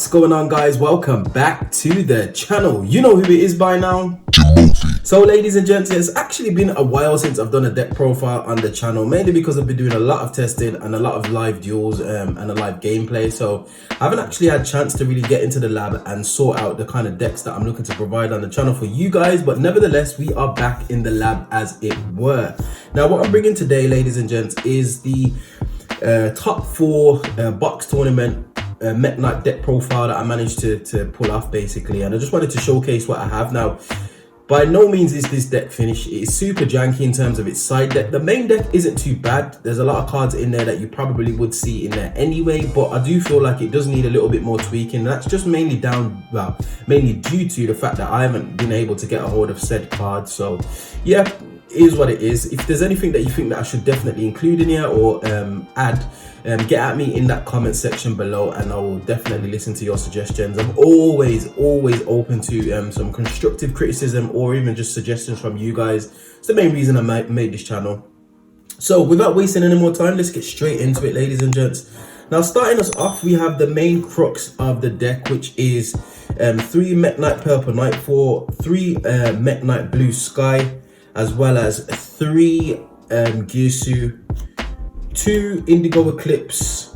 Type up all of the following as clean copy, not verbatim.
What's going on, guys? Welcome back to the channel. You know who it is by now. So ladies and gents, it's actually been a while since I've done a deck profile on the channel, mainly because I've been doing a lot of testing and a lot of live duels and a live gameplay. So I haven't actually had a chance to really get into the lab and sort out the kind of decks that I'm looking to provide on the channel for you guys. But nevertheless, we are back in the lab, as it were. Now what I'm bringing today, ladies and gents, is the top 4 box tournament Mekk Knight deck profile that I managed to pull off, basically. And I just wanted to showcase what I have now. By no means is this deck finished. It is super janky in terms of its side deck. The main deck isn't too bad. There's a lot of cards in there that you probably would see in there anyway, but I do feel like it does need a little bit more tweaking. That's just mainly mainly due to the fact that I haven't been able to get a hold of said cards. So yeah, it is what it is. If there's anything that you think that I should definitely include in here or add, get at me in that comment section below, and I will definitely listen to your suggestions. I'm always open to some constructive criticism or even just suggestions from you guys. It's the main reason I made this channel. So without wasting any more time, let's get straight into it, ladies and gents. Now, starting us off, we have the main crux of the deck, which is 3 Mekk Knight Purple Knight, 3 Mekk Knight Blue Sky, as well as 3 Girsu, 2 Indigo Eclipse,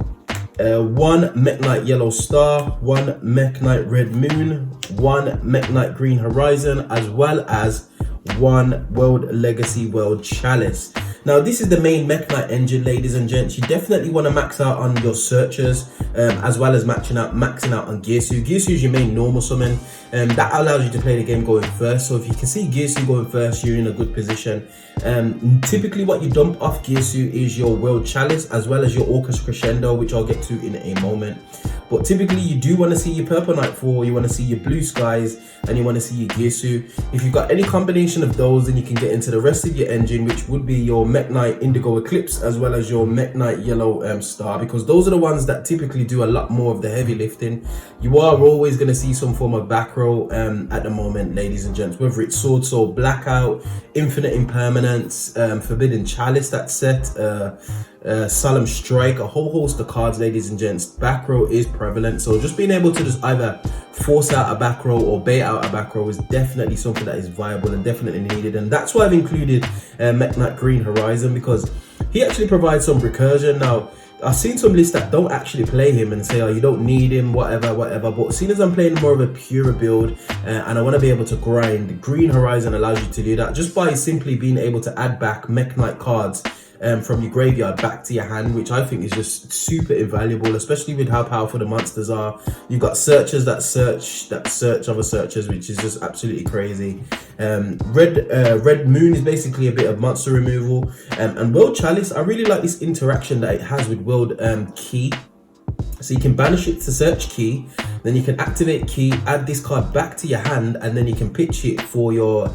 1 Mekk Knight Yellow Star, 1 Mekk Knight Red Moon, 1 Mekk Knight Green Horizon, as well as 1 World Legacy World Chalice. Now, this is the main Mekk Knight engine, ladies and gents. You definitely want to max out on your searchers, as well as maxing out on Girsu. Girsu is your main normal summon, and that allows you to play the game going first. So if you can see Girsu going first, you're in a good position. Typically what you dump off Girsu is your World Chalice, as well as your Orcus Crescendo, which I'll get to in a moment. But typically you do want to see your Purple Knight 4, you want to see your Blue Skies, and you want to see your Girsu. If you've got any combination of those, then you can get into the rest of your engine, which would be your Mekk Knight Indigo Eclipse, as well as your Mekk Knight Yellow Star, because those are the ones that typically do a lot more of the heavy lifting. You are always going to see some form of back row at the moment, ladies and gents, whether it's Sword Soul Blackout, Infinite Impermanence, Forbidden Chalice, that set, Solemn Strike, a whole host of cards, ladies and gents. Back row is prevalent, so just being able to just either force out a back row or bait out a back row is definitely something that is viable and definitely needed. And that's why I've included Mekk Knight Green Horizon, because he actually provides some recursion. Now, I've seen some lists that don't actually play him and say, oh, you don't need him, whatever, but seeing as I'm playing more of a pure build and I want to be able to grind, Green Horizon allows you to do that just by simply being able to add back Mekk Knight cards from your graveyard back to your hand, which I think is just super invaluable, especially with how powerful the monsters are. You've got searchers that search other searchers, which is just absolutely crazy. Red Moon is basically a bit of monster removal, and World Chalice, I really like this interaction that it has with World Key. So you can banish it to search Key, then you can activate Key, add this card back to your hand, and then you can pitch it for your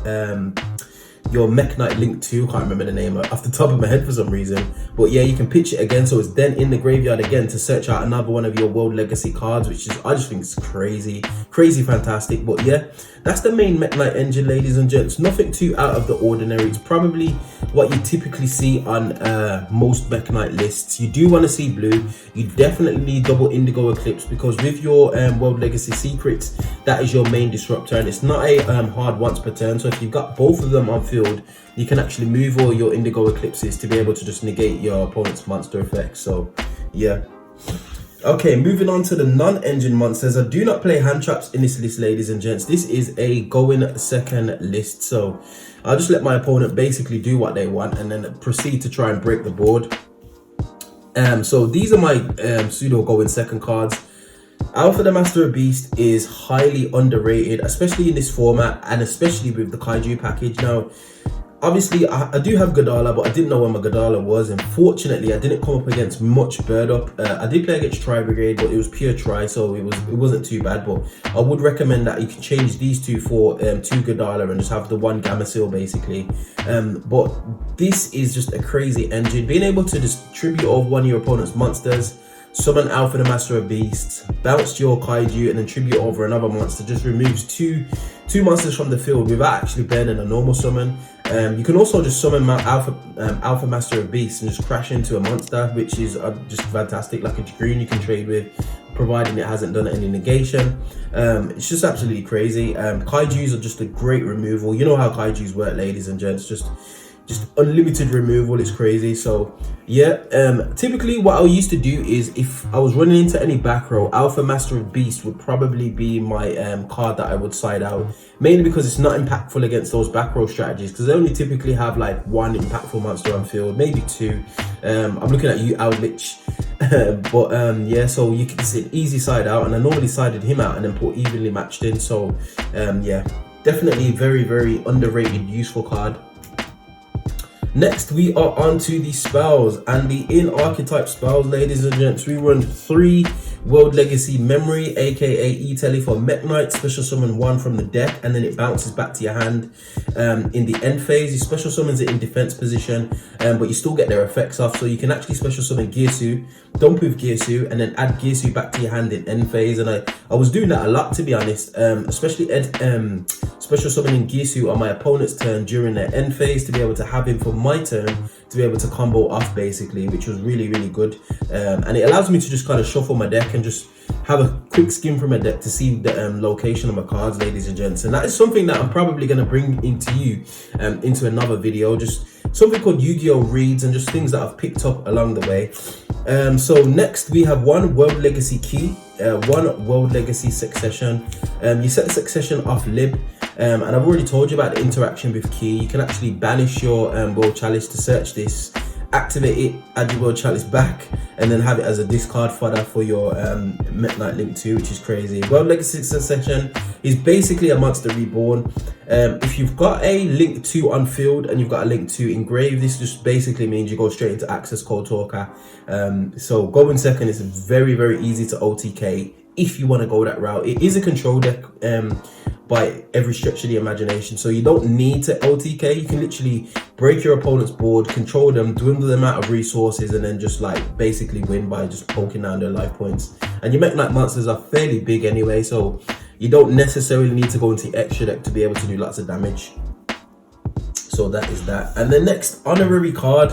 Mekk Knight Link 2, can't remember the name off the top of my head for some reason, but yeah, you can pitch it again, so it's then in the graveyard again to search out another one of your World Legacy cards, which is, I just think it's crazy fantastic. But yeah, that's the main Mekk Knight engine, ladies and gents. Nothing too out of the ordinary. It's probably what you typically see on most Mekk Knight lists. You do want to see blue. You definitely need double Indigo Eclipse, because with your World Legacy Secrets, that is your main disruptor, and it's not a hard once per turn. So if you've got both of them on field, you can actually move all your Indigo Eclipses to be able to just negate your opponent's monster effects. So yeah. Okay, moving on to the non-engine monsters. I do not play hand traps in this list, ladies and gents. This is a going second list, so I'll just let my opponent basically do what they want and then proceed to try and break the board. So these are my pseudo going second cards. Alpha the Master of Beast is highly underrated, especially in this format and especially with the Kaiju package. Now, obviously, I do have Godala, but I didn't know where my Godala was. And fortunately, I didn't come up against much Bird Up. I did play against Tri Brigade, but it was pure Tri, so it wasn't too bad. But I would recommend that you can change these two for 2 Godala and just have the 1 Gamma Seal, basically. But this is just a crazy engine. Being able to just tribute over one of your opponent's monsters, summon Alpha the Master of Beasts, bounce your Kaiju, and then tribute over another monster just removes two monsters from the field without actually burning a normal summon. You can also just summon Alpha Master of Beasts and just crash into a monster, which is just fantastic, like a green you can trade with. providing it hasn't done any negation. It's just absolutely crazy. Kaijus are just a great removal. You know how Kaijus work, ladies and gents, just unlimited removal. It's crazy. So yeah, typically what I used to do is, if I was running into any back row, Alpha Master of Beast would probably be my card that I would side out, mainly because it's not impactful against those back row strategies, because they only typically have like one impactful monster on field, maybe two. I'm looking at you, Owlich. But yeah, so you can see an easy side out, and I normally sided him out and then put evenly matched in. So yeah, definitely very, very underrated, useful card. Next, we are on to the spells and the in-archetype spells, ladies and gents. We run 3 World Legacy Memory, aka E-Telly for Mekk Knight. Special summon 1 from the deck, and then it bounces back to your hand in the end phase. You special summons it in defense position, but you still get their effects off. So you can actually special summon Gearsu, dump with Gearsu, and then add Gearsu back to your hand in end phase. And I was doing that a lot, to be honest, especially special summoning Gearsu on my opponent's turn during their end phase to be able to have him for my turn to be able to combo off, basically, which was really, really good. And it allows me to just kind of shuffle my deck and just have a quick skim from my deck to see the location of my cards, ladies and gents. And that is something that I'm probably going to bring into you into another video, just something called Yu-Gi-Oh! Reads and just things that I've picked up along the way. So next we have 1 World Legacy Key, 1 World Legacy Succession. You set the Succession off Lib. And I've already told you about the interaction with Key. You can actually banish your World Chalice to search this, activate it, add your World Chalice back, and then have it as a discard fodder for your Mekk Knight Link 2, which is crazy. World Legacy Succession is basically a monster reborn. If you've got a Link 2 on field and you've got a Link 2 engraved, this just basically means you go straight into Access Code Talker. So going second is very, very easy to OTK if you want to go that route. It is a control deck by every stretch of the imagination, so you don't need to OTK. You can literally break your opponent's board, control them, dwindle them out of resources, and then just like basically win by just poking down their life points. And your Mekk Knight monsters are fairly big anyway, so you don't necessarily need to go into the extra deck to be able to do lots of damage. So that is that. And the next honorary card,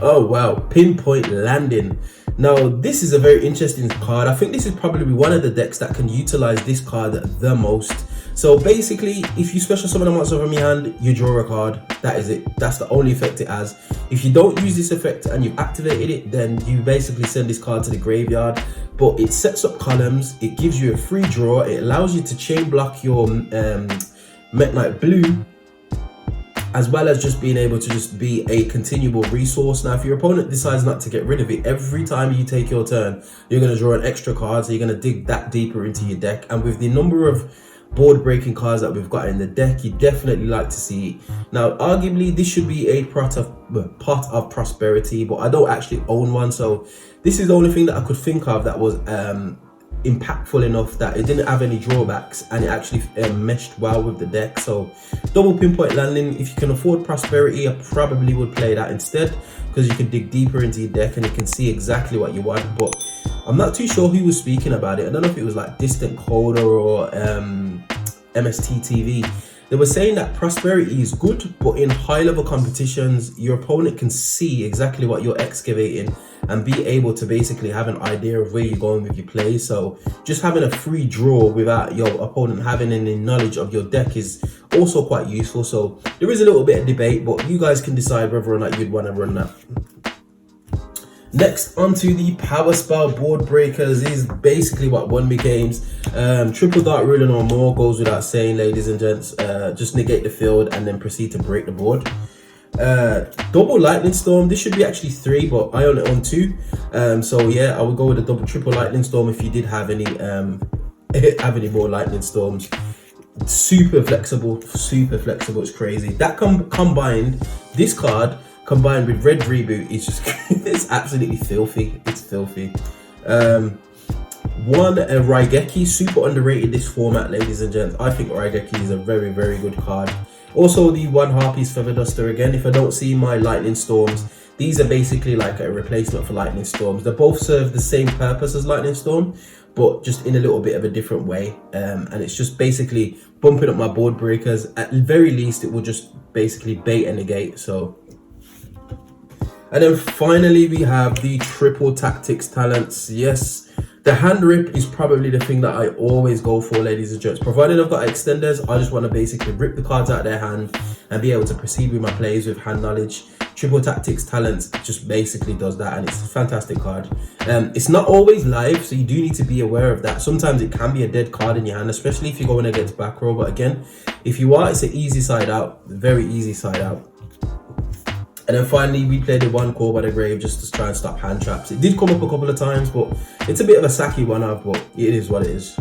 oh wow, Pinpoint Landing. Now this is a very interesting card. I think this is probably one of the decks that can utilize this card the most. So basically, if you special summon a monster from your hand, you draw a card. That is it. That's the only effect it has. If you don't use this effect and you've activated it, then you basically send this card to the graveyard. But it sets up columns, it gives you a free draw, it allows you to chain block your Mekk Knight Blue, as well as just being able to just be a continual resource. Now, if your opponent decides not to get rid of it, every time you take your turn, you're going to draw an extra card, so you're going to dig that deeper into your deck. And with the number of board breaking cards that we've got in the deck, you definitely like to see it. Now, arguably, this should be a pot of prosperity, but I don't actually own one, so this is the only thing that I could think of that was impactful enough that it didn't have any drawbacks and it actually meshed well with the deck. So double Pinpoint Landing, if you can afford prosperity, I probably would play that instead, because you can dig deeper into your deck and you can see exactly what you want. But I'm not too sure who was speaking about it. I don't know if it was like Distant Coder or MST TV. They were saying that prosperity is good, but in high level competitions, your opponent can see exactly what you're excavating and be able to basically have an idea of where you're going with your play. So just having a free draw without your opponent having any knowledge of your deck is also quite useful. So there is a little bit of debate, but you guys can decide whether or not you'd want to run that. Next, onto the power spell board breakers is basically what won me games. Triple Dark Ruler no more, goes without saying, ladies and gents. Just negate the field and then proceed to break the board. Double Lightning Storm, this should be actually 3, but I only own 2. So yeah, I would go with a triple Lightning Storm if you did have any more Lightning Storms. Super flexible, it's crazy. That combined, this card combined with Red Reboot is just it's absolutely filthy. It's filthy. One Raigeki, super underrated this format, ladies and gents. I think Raigeki is a very, very good card. Also the 1 Harpy's Feather Duster. Again, if I don't see my Lightning Storms, these are basically like a replacement for Lightning Storms. They both serve the same purpose as Lightning Storm, but just in a little bit of a different way. And it's just basically bumping up my board breakers. At the very least, it will just basically bait and negate. So. And then finally we have the triple tactics talents. Yes, The hand rip is probably the thing that I always go for, ladies and gents. Provided I've got extenders, I just want to basically rip the cards out of their hand and be able to proceed with my plays with hand knowledge. Triple Tactics Talents just basically does that, and it's a fantastic card. It's not always live, so you do need to be aware of that. Sometimes it can be a dead card in your hand, especially if you're going against back row. But again, if you are, it's an easy side out, very easy side out. And then finally, we played the one Call by the Grave just to try and stop hand traps. It did come up a couple of times, but it's a bit of a sacky one up, but it is what it is.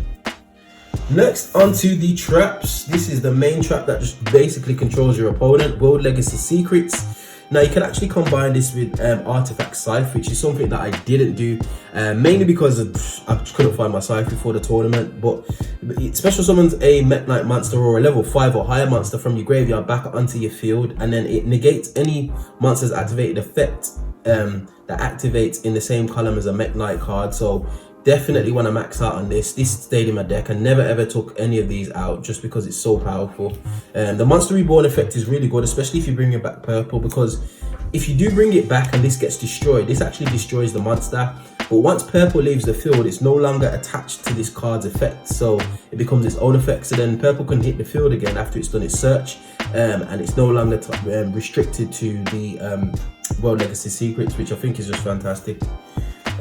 Next, onto the traps. This is the main trap that just basically controls your opponent, World Legacy Secrets. Now, you can actually combine this with Artifact Scythe, which is something that I didn't do, mainly because I couldn't find my Scythe before the tournament. But it special summons a Mekk Knight monster or a level 5 or higher monster from your graveyard back onto your field, and then it negates any monster's activated effect that activates in the same column as a Mekk Knight card. So definitely want to max out on this. This stayed in my deck. I never ever took any of these out just because it's so powerful. The Monster Reborn effect is really good, especially if you bring it back purple, because if you do bring it back and this gets destroyed, this actually destroys the monster. But once purple leaves the field, it's no longer attached to this card's effect, so it becomes its own effect. So then purple can hit the field again after it's done its search, and it's no longer restricted to the World Legacy Secrets, which I think is just fantastic.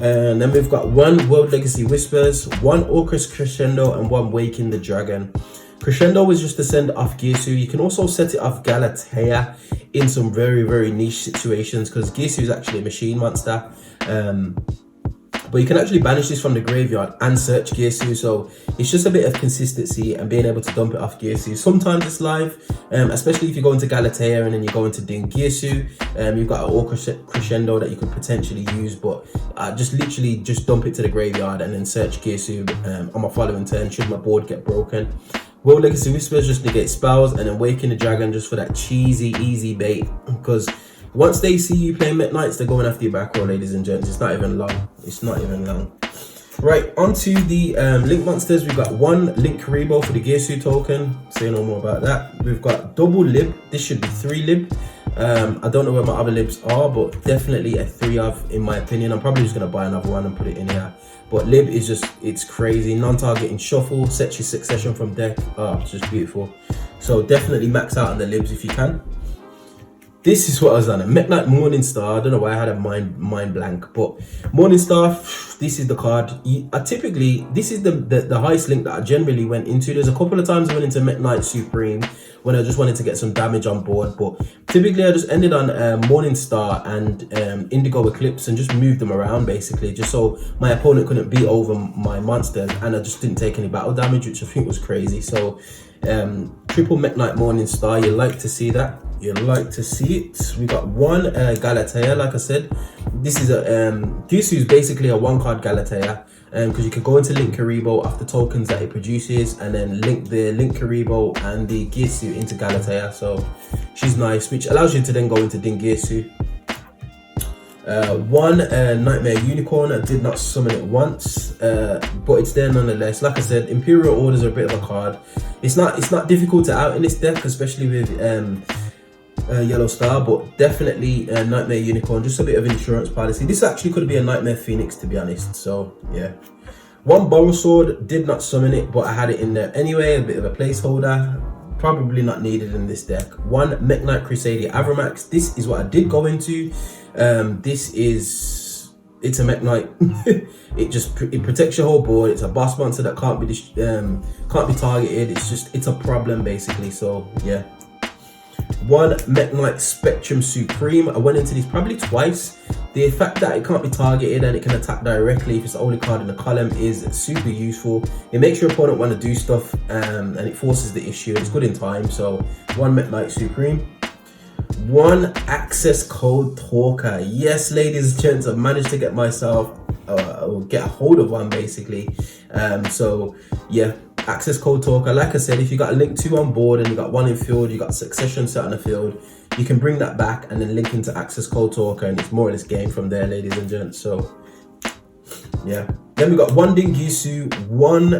And then we've got one World Legacy Whispers, one Orcus Crescendo, and one Waking the Dragon. Crescendo is just to send off Girsu. You can also set it off Galatea in some very, very niche situations, because Girsu is actually a machine monster. But you can actually banish this from the graveyard and search Girsu, so it's just a bit of consistency and being able to dump it off Girsu. Sometimes it's live, especially if you go into Galatea and then you go into Ding Girsu. You've got an Orcus Crescendo that you could potentially use, but just literally just dump it to the graveyard and then search Girsu on my following turn should my board get broken. World Legacy Whispers just negate spells, and then Waking the Dragon just for that cheesy, easy bait, because once they see you playing Mekk Knights, they're going after your back row, ladies and gents. It's not even long. It's not even long. Right, onto the Link monsters. We've got one Link Karibo for the Girsu token. Say no more about that. We've got double Lib. This should be 3 Lib. I don't know where my other Libs are, but definitely a 3 of, in my opinion. I'm probably just going to buy another one and put it in here. But Lib is just, it's crazy. Non-targeting shuffle, sets your succession from deck. Oh, it's just beautiful. So definitely max out on the Libs if you can. This is what I was on. A Mekk Knight Morningstar. I don't know why I had a mind blank, but Morningstar, this is the card. This is the highest link that I generally went into. There's a couple of times I went into Mekk Knight Supreme when I just wanted to get some damage on board, but typically I just ended on Morningstar and Indigo Eclipse and just moved them around basically, just so my opponent couldn't beat over my monsters, and I just didn't take any battle damage, which I think was crazy. So triple Mekk Knight Morningstar, you like to see that. You like to see it. We got one Galatea, like I said. This is a Girsu is basically a 1-card Galatea, because you can go into Link Karibo after tokens that it produces, and then link the Link Karibo and the Girsu into Galatea. So she's nice, which allows you to then go into Ding Girsu. One Nightmare Unicorn. I did not summon it once, but it's there nonetheless. Like I said, Imperial Orders are a bit of a card. It's not difficult to out in this deck, especially with Yellow Star, but definitely Nightmare Unicorn, just a bit of insurance policy. This actually could be a Nightmare Phoenix, to be honest. So yeah, one Borrow Sword, did not summon it, but I had it in there anyway, a bit of a placeholder, probably not needed in this deck. One Mekk Knight Crusader Avramax. This is what I did go into. It's a Mekk Knight. it protects your whole board. It's a boss monster that can't be targeted. It's a problem basically. So yeah. One Mekk Knight Spectrum Supreme. I went into this probably twice. The fact that it can't be targeted and it can attack directly if it's the only card in the column is super useful. It makes your opponent want to do stuff, and it forces the issue. It's good in time. So one Mekk Knight Supreme. One Access Code Talker. Yes, ladies and gents, I've managed to get myself get a hold of one basically. So yeah, Access Code Talker. Like I said, if you got a link 2 on board and you got 1 in field, you got succession set on the field, you can bring that back and then link into Access Code Talker, and it's more or less game from there, ladies and gents. So yeah. Then we got one Ding Girsu, one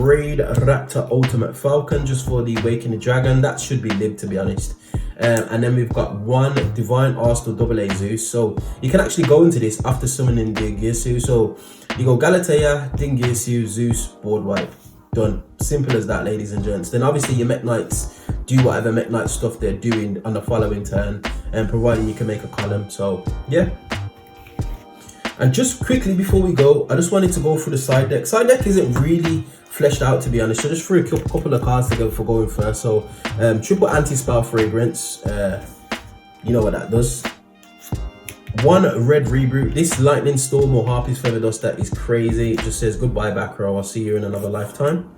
Raid Raptor Ultimate Falcon just for the Waking the Dragon. That should be Lib, to be honest. and then we've got one Divine Arsenal double A Zeus. So you can actually go into this after summoning Dingirsu. So you go Galatea, Dingirsu, Zeus, board wipe. Done. Simple as that, ladies and gents. Then obviously your Mekk Knights do whatever Mekk Knight stuff they're doing on the following turn, and providing you can make a column. So yeah. And just quickly before we go, I just wanted to go through the side deck. Side deck isn't really fleshed out, to be honest. So just threw a couple of cards together for going first. So triple anti-spell fragrance, you know what that does. One red reboot. This lightning storm or Harpy's feather dust that is crazy. It just says goodbye back row, I'll see you in another lifetime.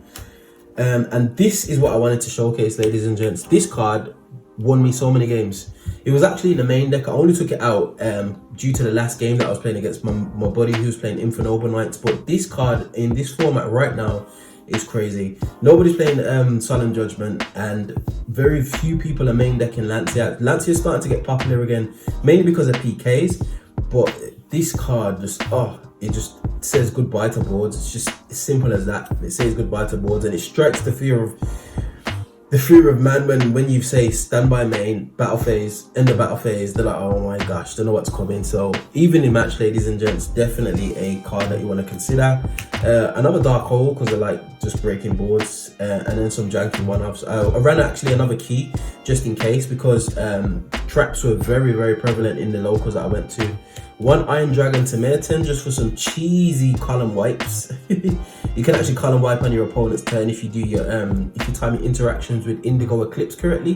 And this is what I wanted to showcase, ladies and gents. This card won me so many games. It was actually in the main deck. I only took it out due to the last game that I was playing against my buddy who was playing Infernoble Knights. But this card in this format right now is crazy. Nobody's playing Solemn Judgment, and very few people are main decking Lancia. Lancia's starting to get popular again, mainly because of PKs. But this card just, it just says goodbye to boards. It's just as simple as that. It says goodbye to boards, and it strikes the fear of man when you say standby main, battle phase, end of battle phase. They're like, oh my gosh, don't know what's coming. So even in match, ladies and gents, definitely a card that you want to consider. Another dark hole because I like just breaking boards, and then some janky one-offs. I ran actually another key just in case, because traps were very prevalent in the locals that I went to. One Iron Dragon to Merton just for some cheesy column wipes. You can actually column wipe on your opponent's turn if you do your if you time your interactions with Indigo Eclipse correctly,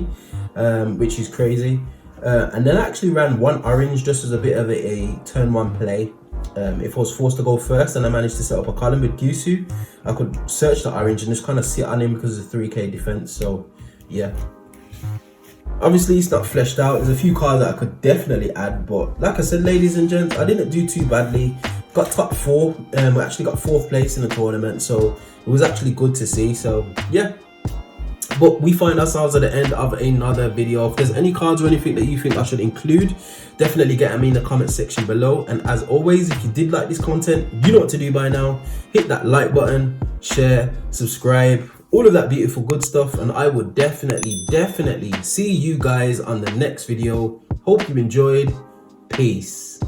which is crazy. And then I actually ran one orange just as a bit of a turn one play. If I was forced to go first and I managed to set up a column with Gusu, I could search the orange and just kind of sit on him because of the 3k defense. So yeah. Obviously it's not fleshed out. There's a few cards that I could definitely add, but like I said, ladies and gents, I didn't do too badly. Got top 4. I actually got 4th place in the tournament, so it was actually good to see. So yeah, but we find ourselves at the end of another video. If there's any cards or anything that you think I should include, definitely get me in the comment section below. And as always, if you did like this content, you know what to do by now. Hit that like button, share, subscribe, all of that beautiful good stuff, and I would definitely see you guys on the next video. Hope you enjoyed. Peace.